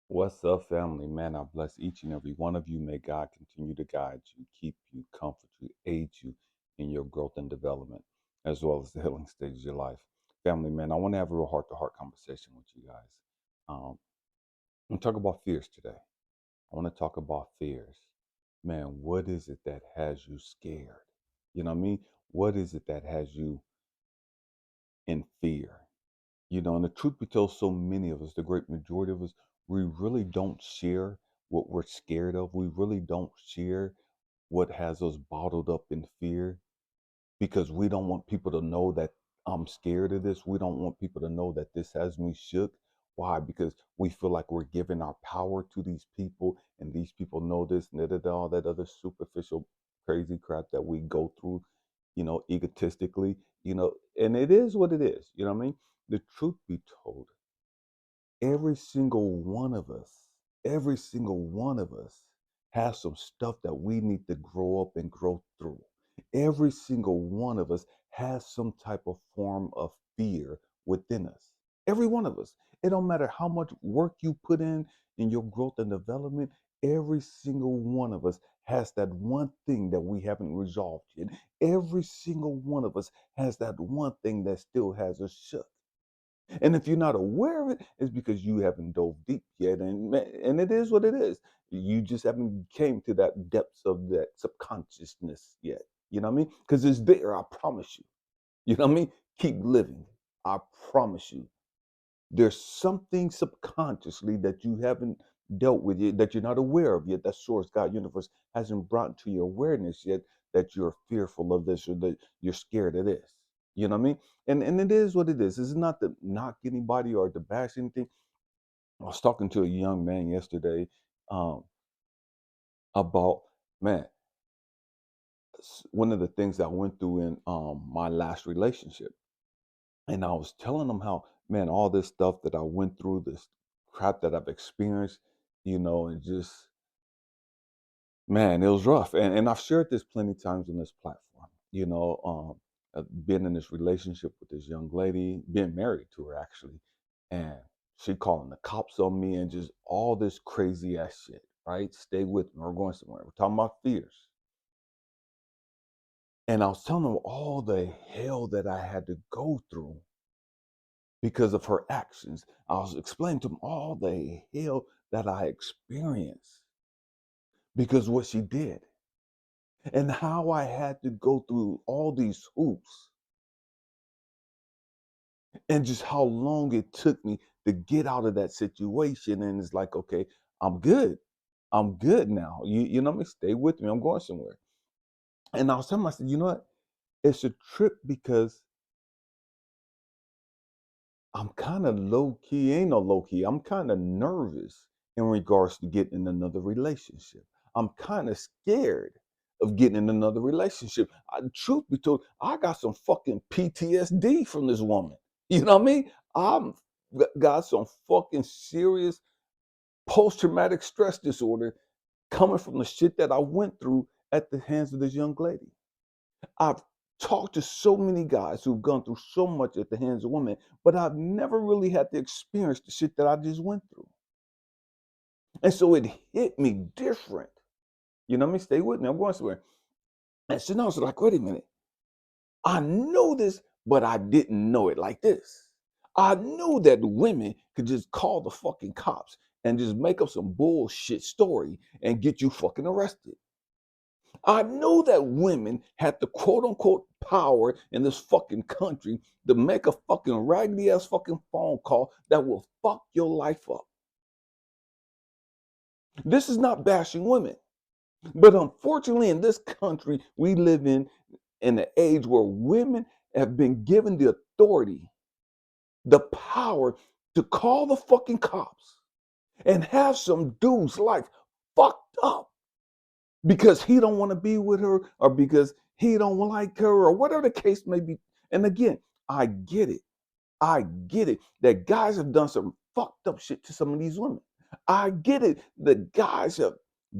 What's up, family? Man, I bless each and every one of you. May God continue to guide you, keep you, comfort you, aid you in your growth and development, as well as the healing stage of your life. Family, man, I want to have a real heart to heart conversation with you guys. I'm talk about fears today. I want to talk about fears. Man, what is it that has you scared? You know what I mean? What is it that has you in fear? And the truth be told, so many of us, the great majority of us, we really don't share what we're scared of. We really don't share what has us bottled up in fear because we don't want people to know that I'm scared of this. We don't want people to know that this has me shook. Why? Because we feel like we're giving our power to these people, and these people know this, and all that other superficial, crazy crap that we go through, egotistically, and it is what it is. You know what I mean? The truth be told, every single one of us, every single one of us has some stuff that we need to grow up and grow through. Every single one of us has some type of form of fear within us. Every one of us. It don't matter how much work you put in your growth and development. Every single one of us has that one thing that we haven't resolved yet. Every single one of us has that one thing that still has us shook. And if you're not aware of it, it's because you haven't dove deep yet. And it is what it is. You just haven't came to that depths of that subconsciousness yet. You know what I mean? Because it's there, I promise you. You know what I mean? Keep living. I promise you. There's something subconsciously that you haven't dealt with yet, that you're not aware of yet, that source, God, universe hasn't brought to your awareness yet, that you're fearful of this or that you're scared of this. You know what I mean? And it is what it is. It's not to knock anybody or to bash anything. I was talking to a young man yesterday um, about, man, one of the things that I went through in my last relationship. And I was telling him how, man, all this stuff that I went through, this crap that I've experienced, and just, man, it was rough. And I've shared this plenty of times on this platform, I've been in this relationship with this young lady, been married to her actually. And she calling the cops on me and just all this crazy ass shit, right? Stay with me. We're going somewhere. We're talking about fears. And I was telling her all the hell that I had to go through because of her actions. I was explaining to him all the hell that I experienced because what she did and how I had to go through all these hoops and just how long it took me to get out of that situation. And it's like, okay, I'm good. I'm good now. You know what I mean? Stay with me. I'm going somewhere. And I was telling myself, you know what? It's a trip because I'm kind of low key, ain't no low key. I'm kind of nervous in regards to getting in another relationship. I'm kind of scared of getting in another relationship. Truth be told, I got some fucking PTSD from this woman. You know what I mean? I'm got some fucking serious post traumatic stress disorder coming from the shit that I went through at the hands of this young lady. I've talked to so many guys who've gone through so much at the hands of women, but I've never really had to experience the shit that I just went through. And so it hit me different. You know what I mean? Stay with me. I'm going somewhere. And so now it's like, wait a minute. I know this, but I didn't know it like this. I knew that women could just call the fucking cops and just make up some bullshit story and get you fucking arrested. I know that women had the quote unquote power in this fucking country to make a fucking raggedy ass fucking phone call that will fuck your life up. This is not bashing women, but unfortunately, in this country, we live in an age where women have been given the authority, the power to call the fucking cops and have some dude's life fucked up because he don't want to be with her or because he don't like her or whatever the case may be. And again, I get it. I get it that guys have done some fucked up shit to some of these women. I get it that guys have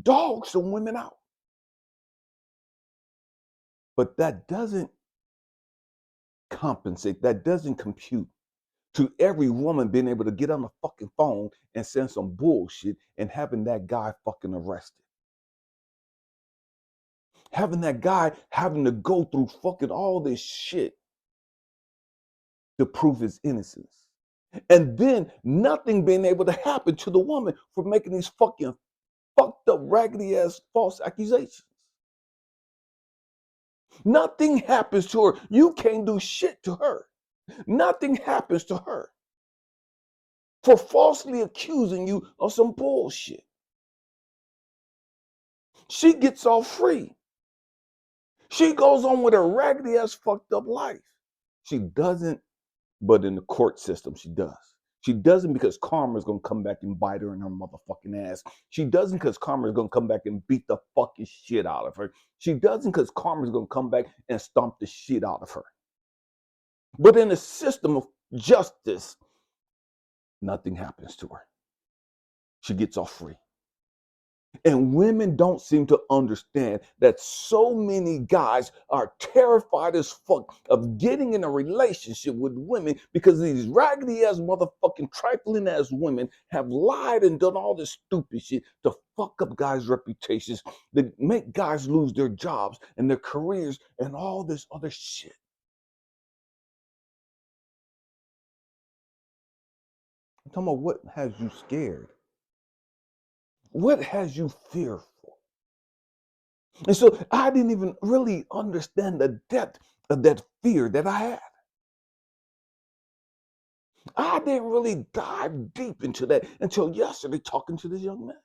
dogged some women out. But that doesn't compensate. That doesn't compute to every woman being able to get on the fucking phone and send some bullshit and having that guy fucking arrested. Having that guy having to go through fucking all this shit to prove his innocence. And then nothing being able to happen to the woman for making these fucking fucked up, raggedy ass false accusations. Nothing happens to her. You can't do shit to her. Nothing happens to her for falsely accusing you of some bullshit. She gets off free. She goes on with her raggedy ass fucked up life. She doesn't, but in the court system, she does. She doesn't because karma is going to come back and bite her in her motherfucking ass. She doesn't because karma is going to come back and beat the fucking shit out of her. She doesn't because karma is going to come back and stomp the shit out of her. But in the system of justice, nothing happens to her. She gets off free. And women don't seem to understand that so many guys are terrified as fuck of getting in a relationship with women because these raggedy ass motherfucking trifling ass women have lied and done all this stupid shit to fuck up guys' reputations, that make guys lose their jobs and their careers and all this other shit. I'm talking about what has you scared? What has you fearful? And so I didn't even really understand the depth of that fear that I had. I didn't really dive deep into that until yesterday talking to this young man.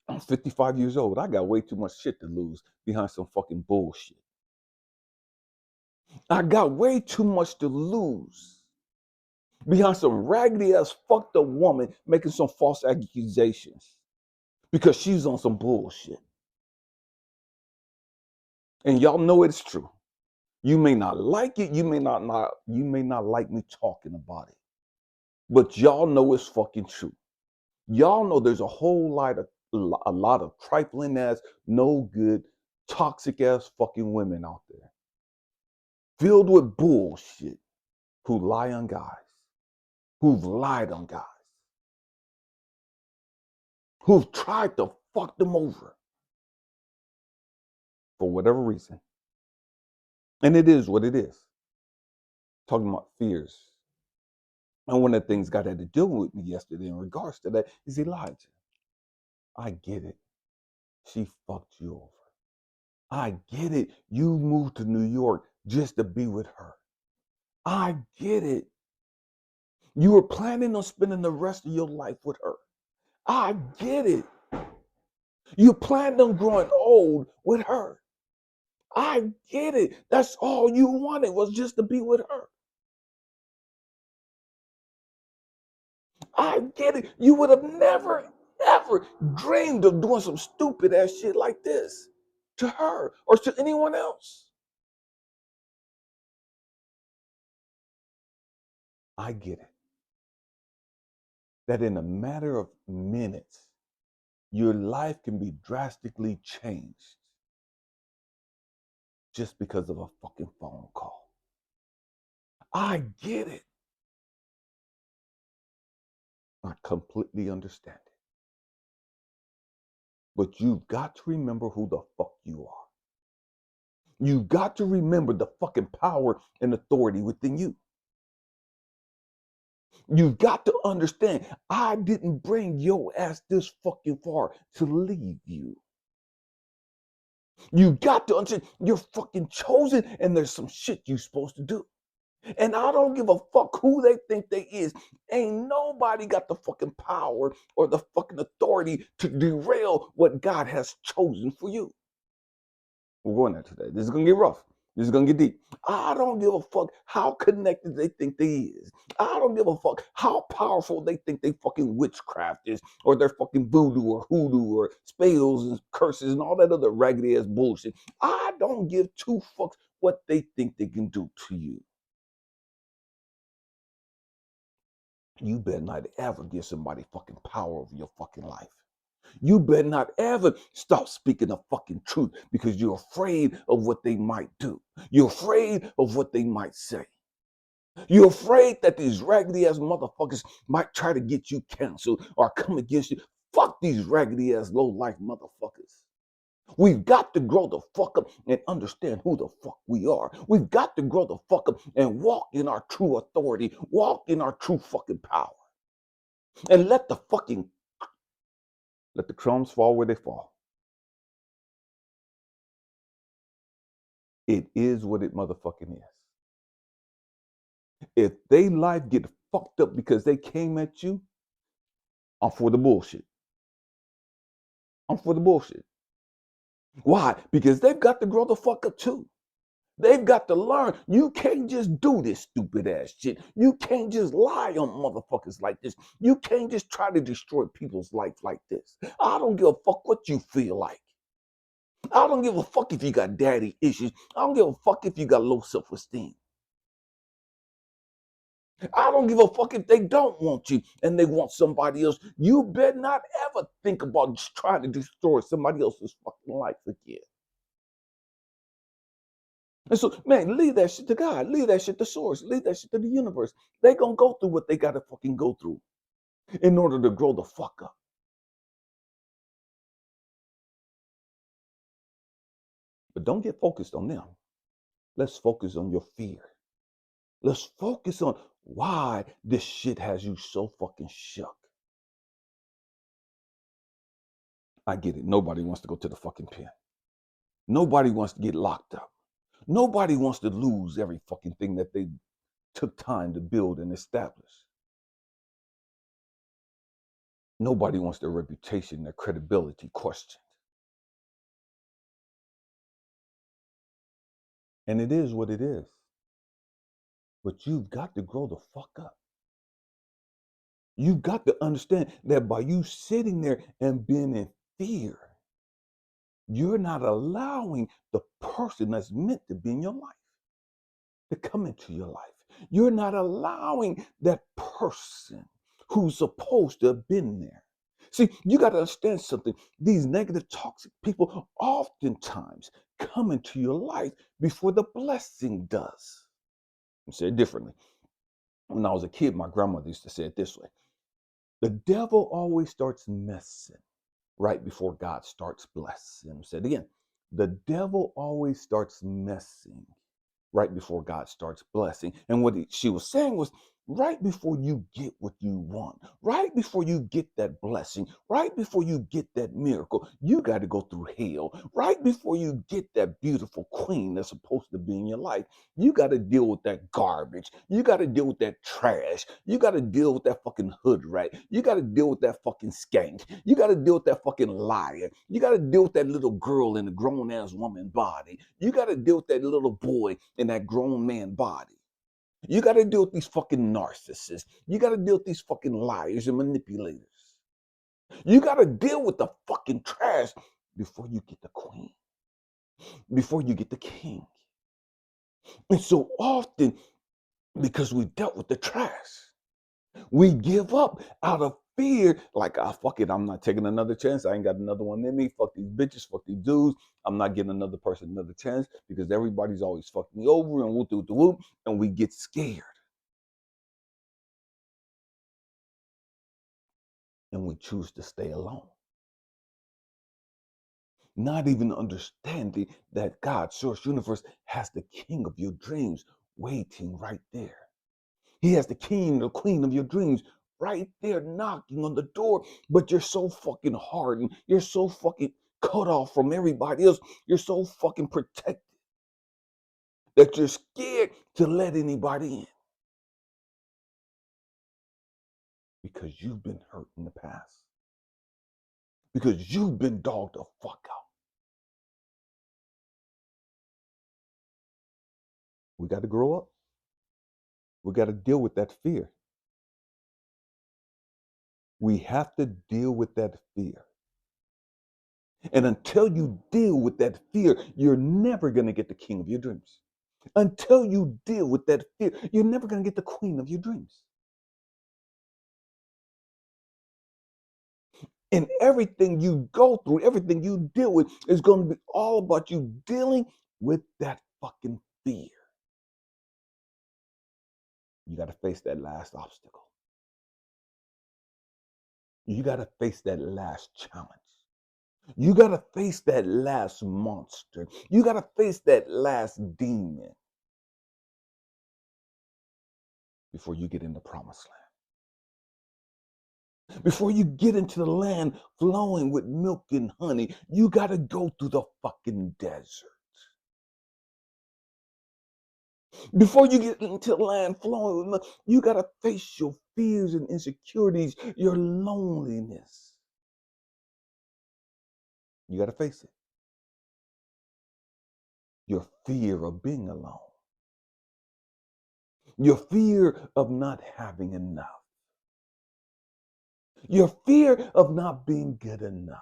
I'm 55 years old. I got way too much shit to lose behind some fucking bullshit. I got way too much to lose behind some raggedy ass fucked up woman making some false accusations because she's on some bullshit. And y'all know it's true. You may not like it, you may not like me talking about it. But y'all know it's fucking true. Y'all know there's a lot of trifling ass, no good, toxic ass fucking women out there, filled with bullshit, who lie on guys, who've lied on guys, who've tried to fuck them over for whatever reason. And it is what it is. Talking about fears. And one of the things God had to deal with me yesterday in regards to that is Elijah. I get it. She fucked you over. I get it. You moved to New York just to be with her. I get it. You were planning on spending the rest of your life with her. I get it. You planned on growing old with her. I get it. That's all you wanted was just to be with her. I get it. You would have never, ever dreamed of doing some stupid ass shit like this to her or to anyone else. I get it. That in a matter of minutes, your life can be drastically changed just because of a fucking phone call. I get it. I completely understand it. But you've got to remember who the fuck you are. You've got to remember the fucking power and authority within you. You've got to understand, I didn't bring your ass this fucking far to leave you. You got to understand, you're fucking chosen and there's some shit you're supposed to do. And I don't give a fuck who they think they is. Ain't nobody got the fucking power or the fucking authority to derail what God has chosen for you. We're going there today. This is going to get rough. This is going to get deep. I don't give a fuck how connected they think they is. I don't give a fuck how powerful they think they fucking witchcraft is or their fucking voodoo or hoodoo or spells and curses and all that other raggedy ass bullshit. I don't give two fucks what they think they can do to you. You better not ever give somebody fucking power over your fucking life. You better not ever stop speaking the fucking truth because you're afraid of what they might do. You're afraid of what they might say. You're afraid that these raggedy ass motherfuckers might try to get you canceled or come against you. Fuck these raggedy ass low life motherfuckers. We've got to grow the fuck up and understand who the fuck we are. We've got to grow the fuck up and walk in our true authority, walk in our true fucking power, and let the crumbs fall where they fall. It is what it motherfucking is. If they life get fucked up because they came at you, I'm for the bullshit. I'm for the bullshit. Why? Because they've got to grow the fuck up too. They've got to learn. You can't just do this stupid ass shit. You can't just lie on motherfuckers like this. You can't just try to destroy people's life like this. I don't give a fuck what you feel like. I don't give a fuck if you got daddy issues. I don't give a fuck if you got low self-esteem. I don't give a fuck if they don't want you and they want somebody else. You better not ever think about just trying to destroy somebody else's fucking life again. And so, man, leave that shit to God. Leave that shit to source. Leave that shit to the universe. They gonna go through what they gotta fucking go through in order to grow the fuck up. But don't get focused on them. Let's focus on your fear. Let's focus on why this shit has you so fucking shook. I get it. Nobody wants to go to the fucking pen. Nobody wants to get locked up. Nobody wants to lose every fucking thing that they took time to build and establish. Nobody wants their reputation, their credibility questioned. And it is what it is. But you've got to grow the fuck up. You've got to understand that by you sitting there and being in fear, you're not allowing the person that's meant to be in your life to come into your life. You're not allowing that person who's supposed to have been there. See, you got to understand something. These negative, toxic people oftentimes come into your life before the blessing does. I'll say it differently. When I was a kid, my grandmother used to say it this way. The devil always starts messing right before God starts blessing. Say it again. The devil always starts messing right before God starts blessing. And what she was saying was, right before you get what you want, right before you get that blessing, right before you get that miracle, you got to go through hell. Right before you get that beautiful queen that's supposed to be in your life, you got to deal with that garbage. You got to deal with that trash. You got to deal with that fucking hood rat. You got to deal with that fucking skank. You got to deal with that fucking liar. You got to deal with that little girl in a grown ass woman body. You got to deal with that little boy in that grown man body. You got to deal with these fucking narcissists. You got to deal with these fucking liars and manipulators. You got to deal with the fucking trash before you get the queen, before you get the king. And so often, because we dealt with the trash, we give up out of fear, like, ah, fuck it, I'm not taking another chance. I ain't got another one in me. Fuck these bitches, fuck these dudes. I'm not giving another person another chance because everybody's always fucking me over and whoop, whoop, whoop, and we get scared. And we choose to stay alone. Not even understanding that God, Source Universe, has the king of your dreams waiting right there. He has the king, the queen of your dreams right there knocking on the door, but you're so fucking hardened. You're so fucking cut off from everybody else. You're so fucking protected that you're scared to let anybody in because you've been hurt in the past. Because you've been dogged the fuck out. We got to grow up. We got to deal with that fear. We have to deal with that fear. And until you deal with that fear, you're never going to get the king of your dreams. Until you deal with that fear, you're never going to get the queen of your dreams. And everything you go through, everything you deal with is going to be all about you dealing with that fucking fear. You got to face that last obstacle. You got to face that last challenge. You got to face that last monster. You got to face that last demon before you get in the promised land. Before you get into the land flowing with milk and honey, you got to go through the fucking desert. Before you get into the land flowing with milk, you got to face your fears and insecurities, your loneliness. You got to face it. Your fear of being alone. Your fear of not having enough. Your fear of not being good enough.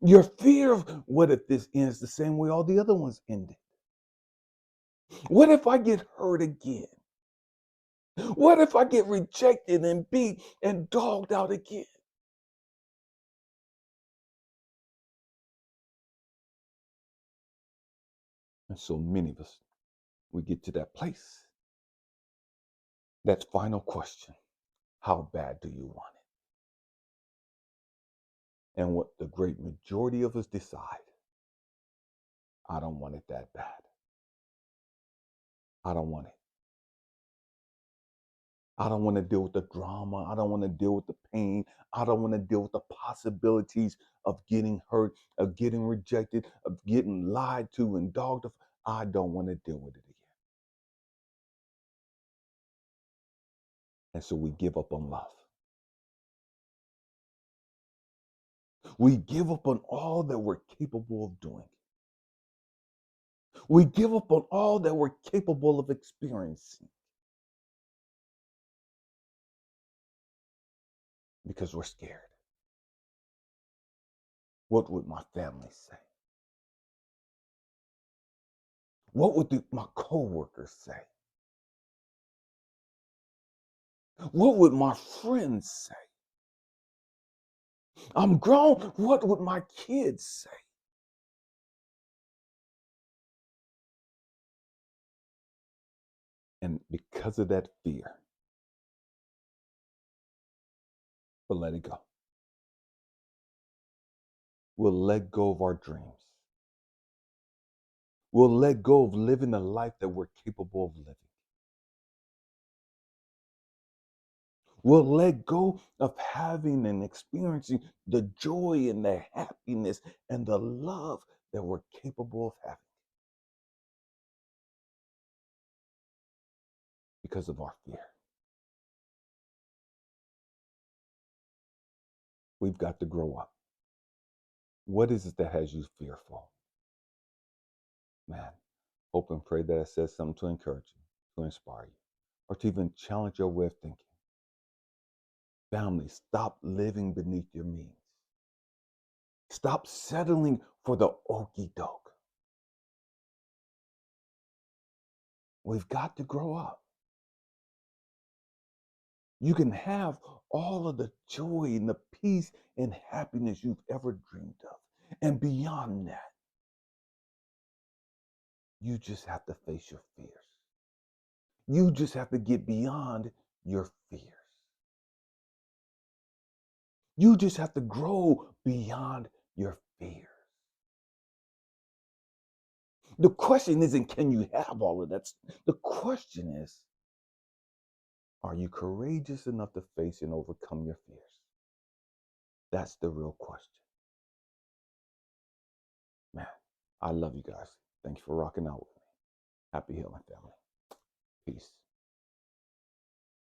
Your fear of what if this ends the same way all the other ones ended? What if I get hurt again? What if I get rejected and beat and dogged out again? And so many of us, we get to that place. That final question, how bad do you want it? And what the great majority of us decide, I don't want it that bad. I don't want it. I don't want to deal with the drama. I don't want to deal with the pain. I don't want to deal with the possibilities of getting hurt, of getting rejected, of getting lied to and dogged. I don't want to deal with it again. And so we give up on love. We give up on all that we're capable of doing. We give up on all that we're capable of experiencing because we're scared. What would my family say? What would my coworkers say? What would my friends say? I'm grown. What would my kids say? And because of that fear, we'll let it go. We'll let go of our dreams. We'll let go of living the life that we're capable of living. We'll let go of having and experiencing the joy and the happiness and the love that we're capable of having because of our fear. We've got to grow up. What is it that has you fearful? Man, hope and pray that I said something to encourage you, to inspire you, or to even challenge your way of thinking. Family, stop living beneath your means. Stop settling for the okie doke. We've got to grow up. You can have all of the joy and the peace and happiness you've ever dreamed of. And beyond that, you just have to face your fears. You just have to get beyond your fears. You just have to grow beyond your fears. The question isn't, can you have all of that? The question is, are you courageous enough to face and overcome your fears? That's the real question. Man, I love you guys. Thanks for rocking out with me. Happy healing, family. Peace.